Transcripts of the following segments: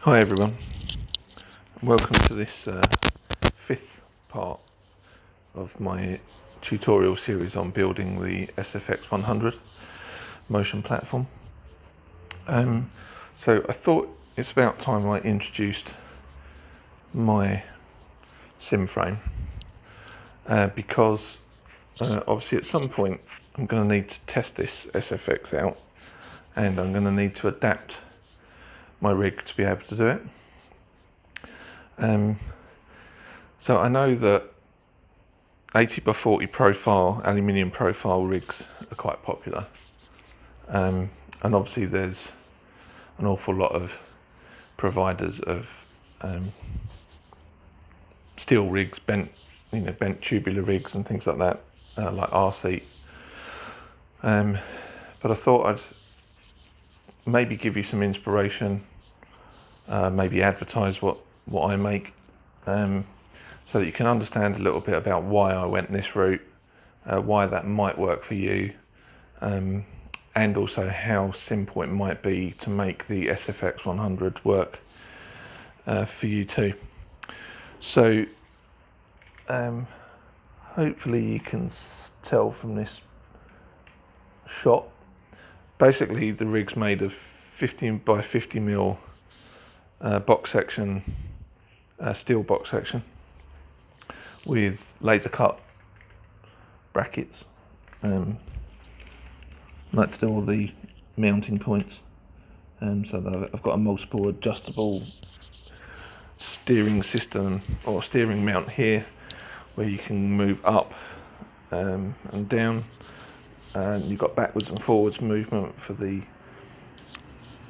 Hi everyone, welcome to this fifth part of my tutorial series on building the SFX-100 motion platform. So I thought it's about time I introduced my sim frame because obviously at some point I'm going to need to test this SFX out and I'm going to need to adapt my rig to be able to do it. So I know that 80x40 profile, aluminium profile rigs are quite popular. And obviously there's an awful lot of providers of steel rigs, bent tubular rigs and things like that, like RC. But I thought I'd maybe give you some inspiration, maybe advertise what I make, so that you can understand a little bit about why I went this route, why that might work for you, and also how simple it might be to make the SFX-100 work for you too. So hopefully you can tell from this shot. Basically the rig's made of 50x50mm box section, steel box section with laser cut brackets. I like to do all the mounting points, so that I've got a multiple adjustable steering system or steering mount here where you can move up and down, and you've got backwards and forwards movement for the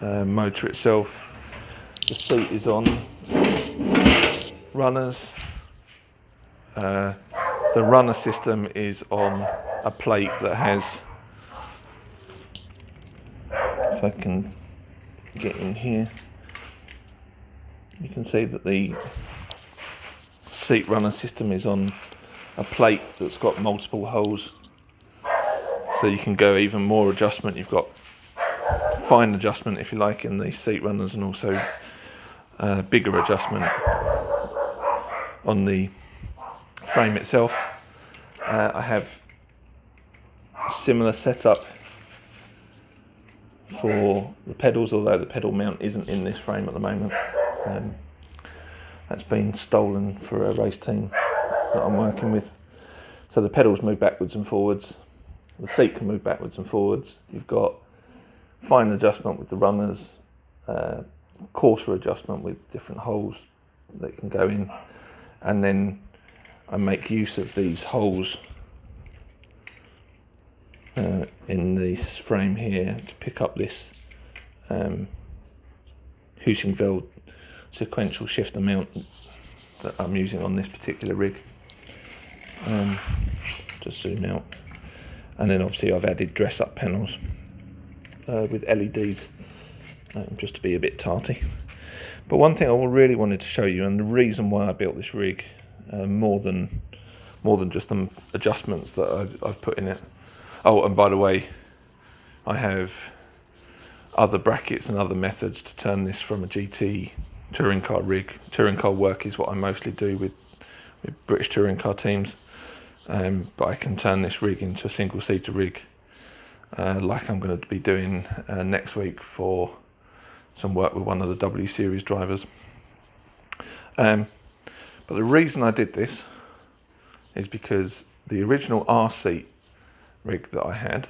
motor itself. The seat is on runners. The runner system is on a plate that has, if I can get in here, you can see that the seat runner system is on a plate that's got multiple holes, so you can go even more adjustment. You've got fine adjustment, if you like, in the seat runners, and also bigger adjustment on the frame itself. I have a similar setup for the pedals, although the pedal mount isn't in this frame at the moment. That's been stolen for a race team that I'm working with. So the pedals move backwards and forwards, the seat can move backwards and forwards. You've got fine adjustment with the runners, coarser adjustment with different holes that can go in, and then I make use of these holes in this frame here to pick up this Husingveld sequential shifter mount that I'm using on this particular rig. Just zoom out, and then obviously I've added dress up panels with LEDs just to be a bit tarty. But one thing I really wanted to show you, and the reason why I built this rig, more than just the adjustments that I've put in it. Oh, and by the way, I have other brackets and other methods to turn this from a GT touring car rig. Touring car work is what I mostly do with British touring car teams, but I can turn this rig into a single-seater rig, like I'm going to be doing next week for some work with one of the W Series drivers. But the reason I did this is because the original R-seat rig that I had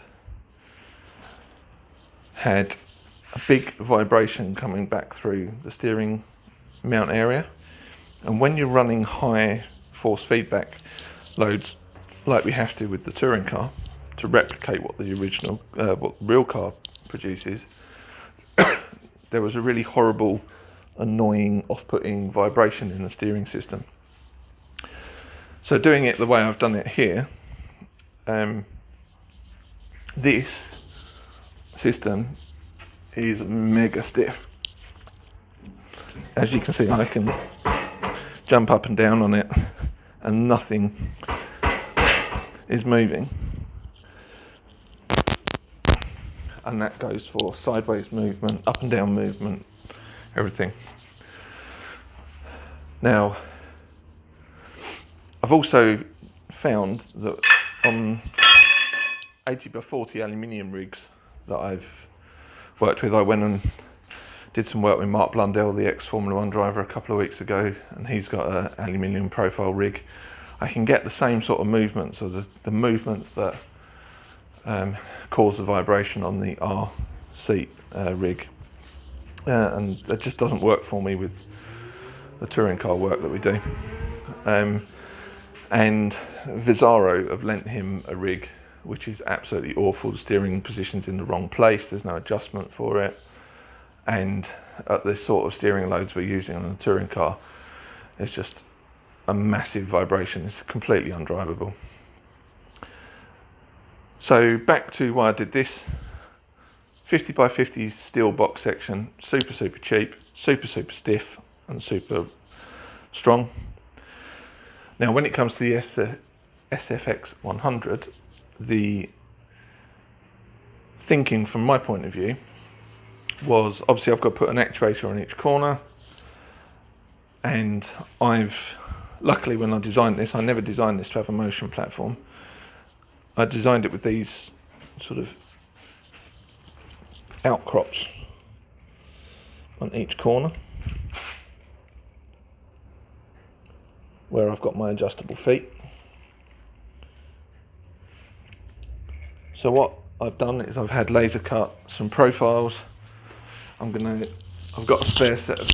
a big vibration coming back through the steering mount area, and when you're running high force feedback loads like we have to with the touring car to replicate what the original what the real car produces, there was a really horrible, annoying, off-putting vibration in the steering system. So doing it the way I've done it here, this system is mega stiff. As you can see, I can jump up and down on it and nothing is moving. And that goes for sideways movement, up and down movement, everything. Now, I've also found that on 80x40 aluminium rigs that I've worked with, I went and did some work with Mark Blundell, the ex-Formula 1 driver, a couple of weeks ago, and he's got an aluminium profile rig. I can get the same sort of movements, or the movements that cause the vibration on the R seat rig, and it just doesn't work for me with the touring car work that we do. And Visaro have lent him a rig which is absolutely awful. The steering position's in the wrong place, there's no adjustment for it, and at the sort of steering loads we're using on the touring car, it's just a massive vibration. It's completely undrivable. So back to why I did this. 50x50 steel box section, super cheap, super stiff and super strong. Now when it comes to the SFX-100, the thinking from my point of view was, obviously I've got to put an actuator on each corner, and luckily when I designed this, I never designed this to have a motion platform. I designed it with these sort of outcrops on each corner where I've got my adjustable feet. So what I've done is I've had laser cut some profiles. I've got a spare set of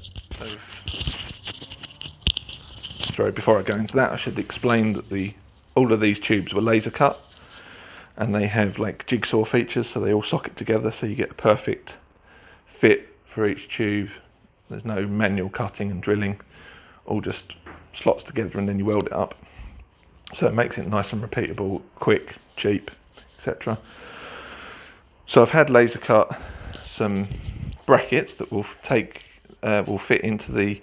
sorry, before I go into that, I should explain that all of these tubes were laser cut, and they have like jigsaw features, so they all socket together, so you get a perfect fit for each tube. There's no manual cutting and drilling, all just slots together and then you weld it up. So it makes it nice and repeatable, quick, cheap, etc. So I've had laser cut some brackets that will fit into the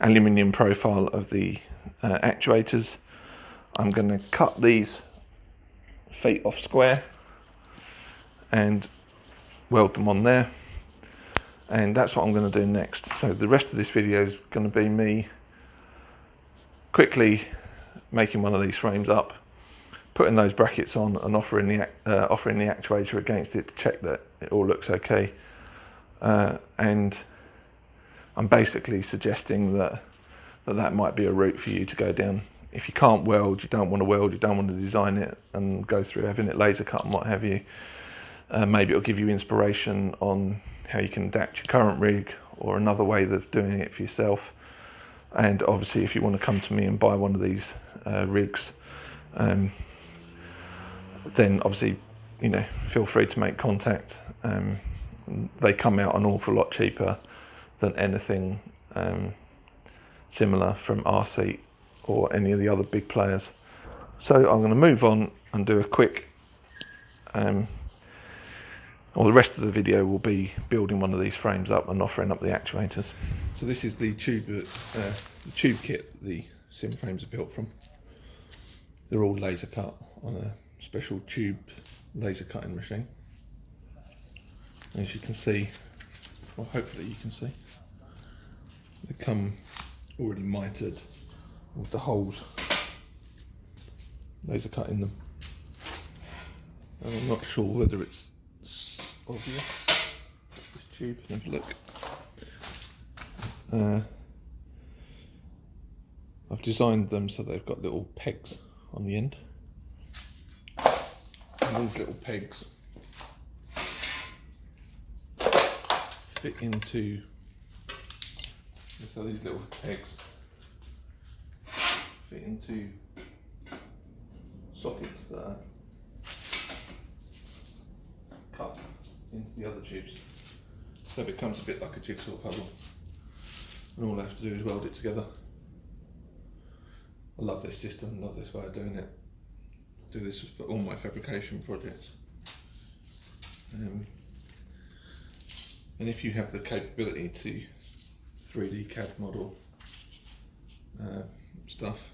aluminium profile of the actuators. I'm going to cut these feet off square and weld them on there, and that's what I'm going to do next. So the rest of this video is going to be me quickly making one of these frames up, putting those brackets on and offering the actuator against it to check that it all looks okay, and I'm basically suggesting that might be a route for you to go down. If you can't weld, you don't want to design it and go through having it laser cut and what have you, maybe it'll give you inspiration on how you can adapt your current rig or another way of doing it for yourself. And obviously if you want to come to me and buy one of these rigs, then obviously, you know, feel free to make contact. They come out an awful lot cheaper than anything similar from RC or any of the other big players. So I'm going to move on and do a quick, the rest of the video will be building one of these frames up and offering up the actuators. So this is the tube kit the sim frames are built from. They're all laser cut on a special tube laser cutting machine. As you can see, well hopefully you can see, they come already mitered with the holes laser cut in them. And I'm not sure whether it's obvious. This tube, have a look. I've designed them so they've got little pegs on the end. And these little pegs fit into, so these little pegs fit into sockets that are cut into the other tubes. So it becomes a bit like a jigsaw puzzle, and all I have to do is weld it together. I love this system, love this way of doing it. I do this for all my fabrication projects. And if you have the capability to 3D CAD model stuff,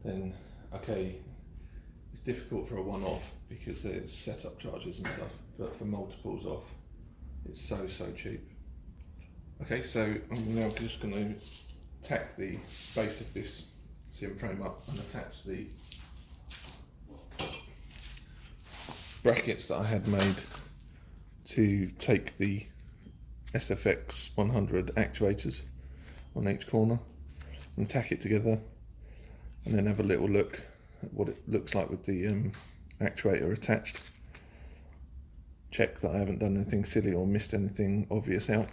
then okay, it's difficult for a one-off because there's setup charges and stuff, but for multiples off, it's so cheap. Okay, so I'm now just going to tack the base of this sim frame up and attach the brackets that I had made to take the SFX-100 actuators on each corner and tack it together, and then have a little look at what it looks like with the actuator attached. Check that I haven't done anything silly or missed anything obvious out,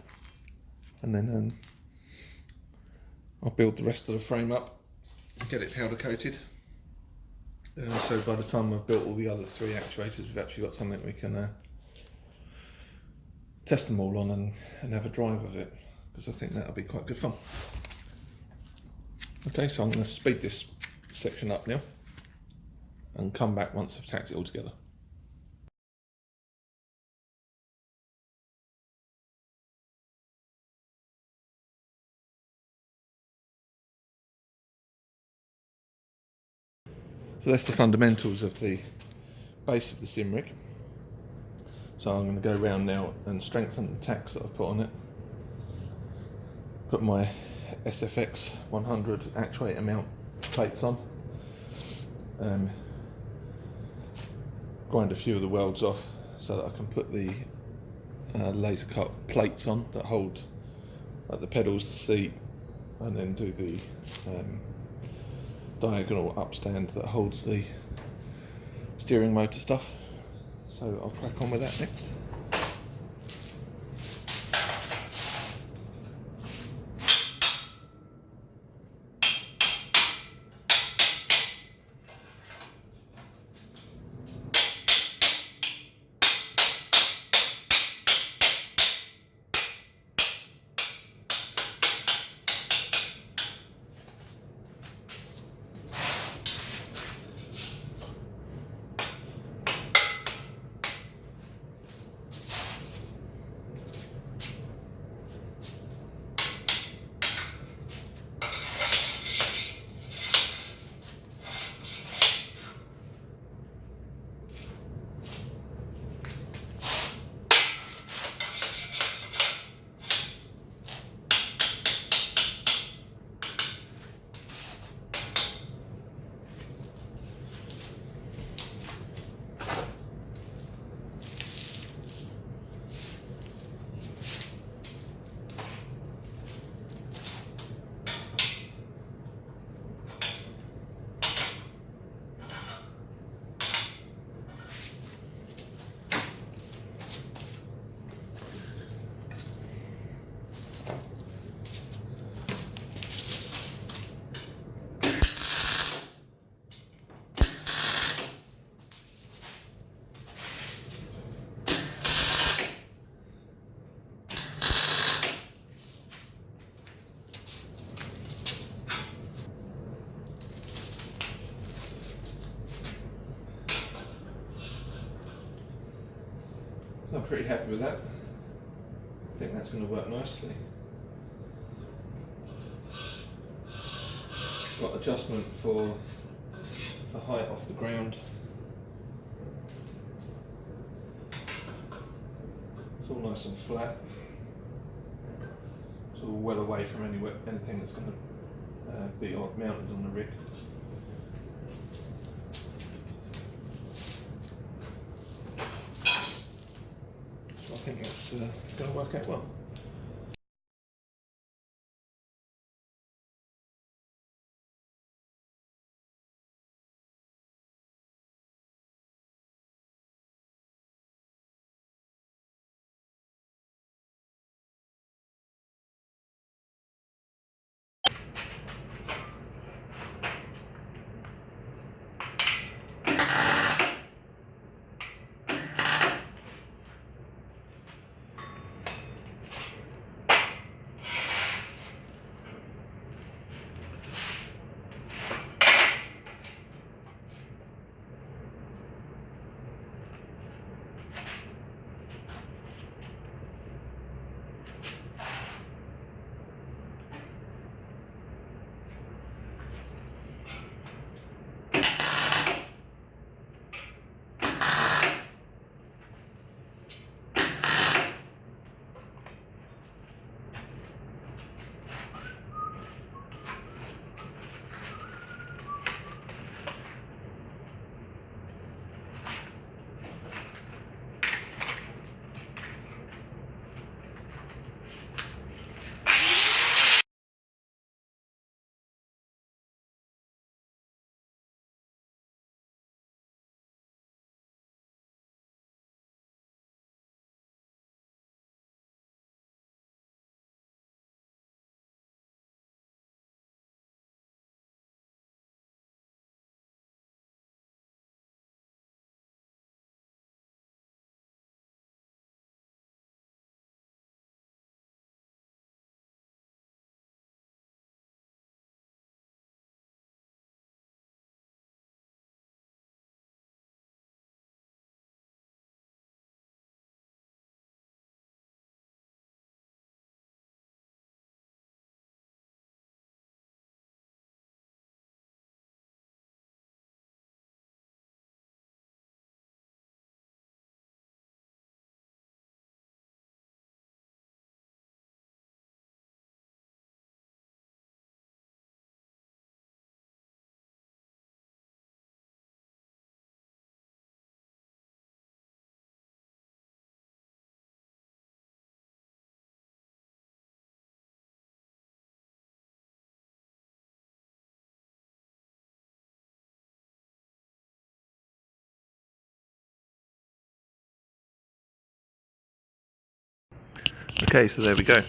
and then I'll build the rest of the frame up and get it powder coated. So by the time I've built all the other 3 actuators, we've actually got something we can test them all on and have a drive of it, because I think that'll be quite good fun. Okay, so I'm going to speed this section up now and come back once I've tacked it all together. So that's the fundamentals of the base of the sim rig. So I'm going to go around now and strengthen the tacks that I've put on it. Put my SFX-100 actuator mount plates on. Grind a few of the welds off so that I can put the laser cut plates on that hold like the pedals, the seat, and then do the diagonal upstand that holds the steering motor stuff. So I'll crack on with that next. I'm pretty happy with that. I think that's going to work nicely. Got adjustment for height off the ground. It's all nice and flat. It's all well away from anything that's going to be mounted on the rig. So I think that's going to work out well. Okay, so there we go.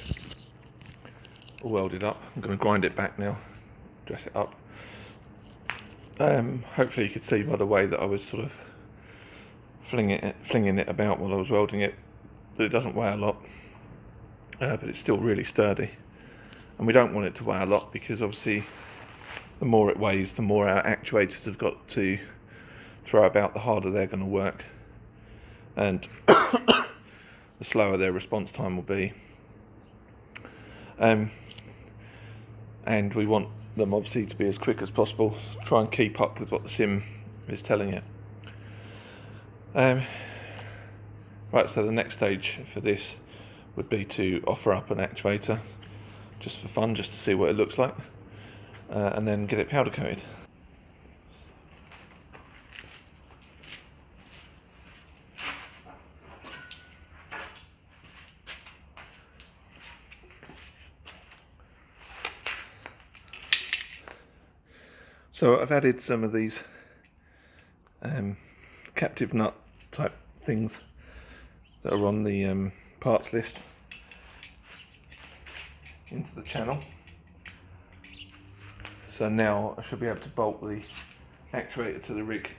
All welded up. I'm going to grind it back now, dress it up. Hopefully you could see by the way that I was sort of flinging it about while I was welding it that it doesn't weigh a lot, but it's still really sturdy. And we don't want it to weigh a lot because obviously the more it weighs, the more our actuators have got to throw about, the harder they're going to work, and the slower their response time will be. And we want them obviously to be as quick as possible, try and keep up with what the sim is telling it. Right, so the next stage for this would be to offer up an actuator just for fun, just to see what it looks like, and then get it powder coated. So I've added some of these captive nut type things that are on the parts list into the channel. So now I should be able to bolt the actuator to the rig.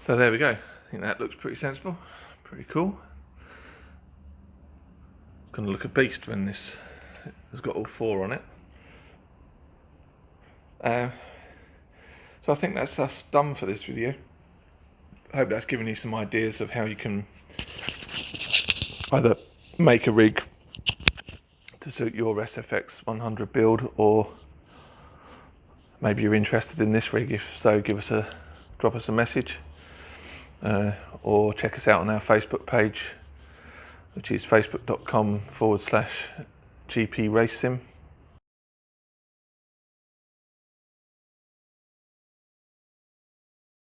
So there we go. I think that looks pretty sensible, pretty cool. It's going to look a beast when this has got all four on it. So I think that's us done for this video. I hope that's given you some ideas of how you can either make a rig to suit your SFX-100 build, or maybe you're interested in this rig. If so, drop us a message, or check us out on our Facebook page, which is facebook.com/GP Race Sim.